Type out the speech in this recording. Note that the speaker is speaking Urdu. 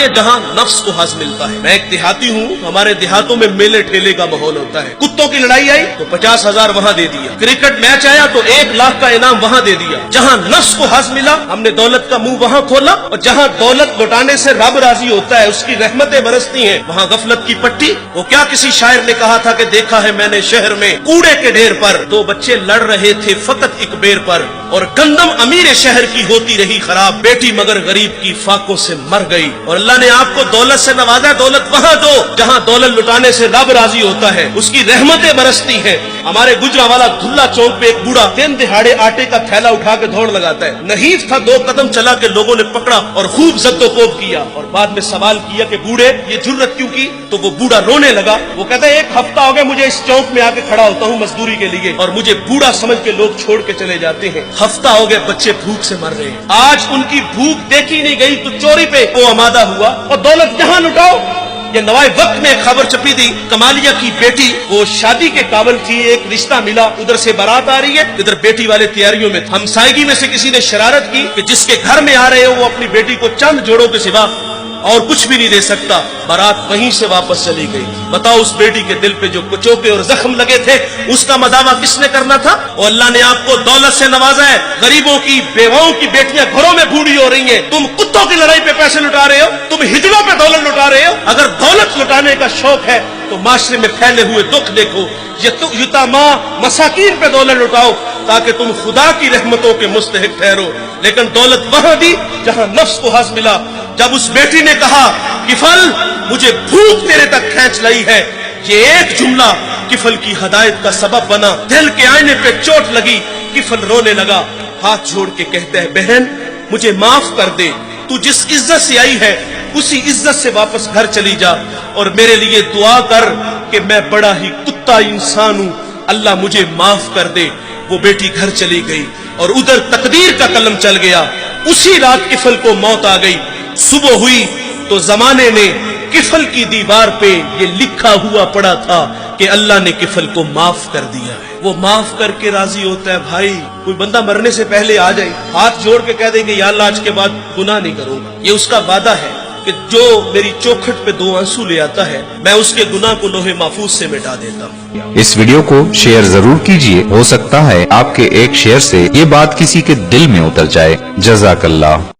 کے جہاں نفس کو حظ ملتا ہے۔ میں ایک دیہاتی ہوں، ہمارے دیہاتوں میں میلے ٹھیلے کا ماحول ہوتا ہے۔ کتوں کی لڑائی آئی تو 50,000 وہاں دے دیا، کرکٹ میچ آیا تو 1 لاکھ کا انعام وہاں دے دیا۔ جہاں نفس کو حظ ملا ہم نے دولت کا منہ وہاں کھولا، اور جہاں دولت لوٹانے سے رب راضی ہوتا ہے، اس کی رحمتیں برستی ہیں، وہاں غفلت کی پٹی۔ وہ کیا کسی شاعر نے کہا تھا کہ دیکھا ہے میں نے شہر میں کوڑے کے ڈھیر پر 2 بچے لڑ رہے تھے فقط ایک بیر پر، اور گندم امیر شہر کی ہوتی رہی خراب، بیٹی مگر غریب کی فاقوں سے مر گئی۔ اور اللہ نے آپ کو دولت سے نوازا، دولت وہاں دو جہاں دولت لٹانے سے رب راضی ہوتا ہے، اس کی رحمتیں برستی ہیں۔ ہمارے گجرانوالہ دھلا چوک پہ ایک بوڑھا 3 دہاڑے آٹے کا تھیلا اٹھا کے دوڑ لگاتا ہے، نحیف تھا، 2 قدم چلا کے لوگوں نے پکڑا اور خوب زد و کوب کیا، اور بعد میں سوال کیا کہ بوڑھے یہ جرت کیوں کی؟ تو وہ بوڑھا رونے لگا، وہ کہتا ہے 1 ہفتہ ہو گیا مجھے اس چوک میں آ کے کھڑا ہوتا ہوں مزدوری کے لیے، اور مجھے بوڑھا سمجھ کے لوگ چھوڑ کے چلے جاتے ہیں، ہفتہ ہو گئے بچے بھوک سے مر رہے ہیں، آج ان کی بھوک دیکھی نہیں گئی تو چوری پہ وہ آمادہ ہوا، اور دولت جہاں لٹاؤ۔ یہ نوائے وقت میں خبر چھپی تھی، کمالیہ کی بیٹی وہ شادی کے قابل تھی، ایک رشتہ ملا، ادھر سے بارات آ رہی ہے، ادھر بیٹی والے تیاریوں میں، ہمسائیگی میں سے کسی نے شرارت کی کہ جس کے گھر میں آ رہے ہو وہ اپنی بیٹی کو چند جوڑوں کے سوا اور کچھ بھی نہیں دے سکتا، بارات وہیں سے واپس چلی گئی۔ بتاؤ اس بیٹی کے دل پہ جو کچوکے اور زخم لگے تھے اس کا مداوع کس نے کرنا تھا؟ اور اللہ نے آپ کو دولت سے نوازا ہے، غریبوں کی بیواؤں کی بیٹیاں گھروں میں بوڑھی ہو رہی ہیں، تم کتوں کی لڑائی پہ پیسے لٹا رہے ہو، تم ہجڑوں پہ دولت لٹا رہے ہو۔ اگر دولت لٹانے کا شوق ہے تو معاشرے میں پھیلے ہوئے دکھ دیکھو، یتاما مساکین پہ دولت لٹاؤ تاکہ تم خدا کی رحمتوں کے مستحق ٹھہرو، لیکن دولت وہاں دی جہاں نفس کو حظ ملا۔ جب اس بیٹی نے کہا کفل مجھے بھوک تیرے تک کھینچ لائی ہے، یہ ایک جملہ کفل کی ہدایت کا سبب بنا، دل کے آئینے پہ چوٹ لگی، کفل رونے لگا، ہاتھ جوڑ کے کہتا ہے بہن مجھے معاف کر دے، تو جس عزت سے آئی ہے اسی عزت سے واپس گھر چلی جا، اور میرے لیے دعا کر کہ میں بڑا ہی کتا انسان ہوں، اللہ مجھے معاف کر دے۔ وہ بیٹی گھر چلی گئی اور ادھر تقدیر کا قلم چل گیا، اسی رات کفل کو موت آ گئی۔ صبح ہوئی تو زمانے نے کفل کی دیوار پہ یہ لکھا ہوا پڑا تھا کہ اللہ نے کفل کو معاف کر دیا ہے، وہ معاف کر کے راضی ہوتا ہے۔ بھائی کوئی بندہ مرنے سے پہلے آ جائے ہاتھ جوڑ کے کہہ دیں گے یا اللہ آج کے بعد گناہ نہیں کروں گا، یہ اس کا وعدہ ہے کہ جو میری چوکھٹ پہ 2 آنسو لے آتا ہے میں اس کے گناہ کو لوہے محفوظ سے مٹا دیتا ہوں۔ اس ویڈیو کو شیئر ضرور کیجئے، ہو سکتا ہے آپ کے ایک شیئر سے یہ بات کسی کے دل میں اتر جائے۔ جزاک اللہ۔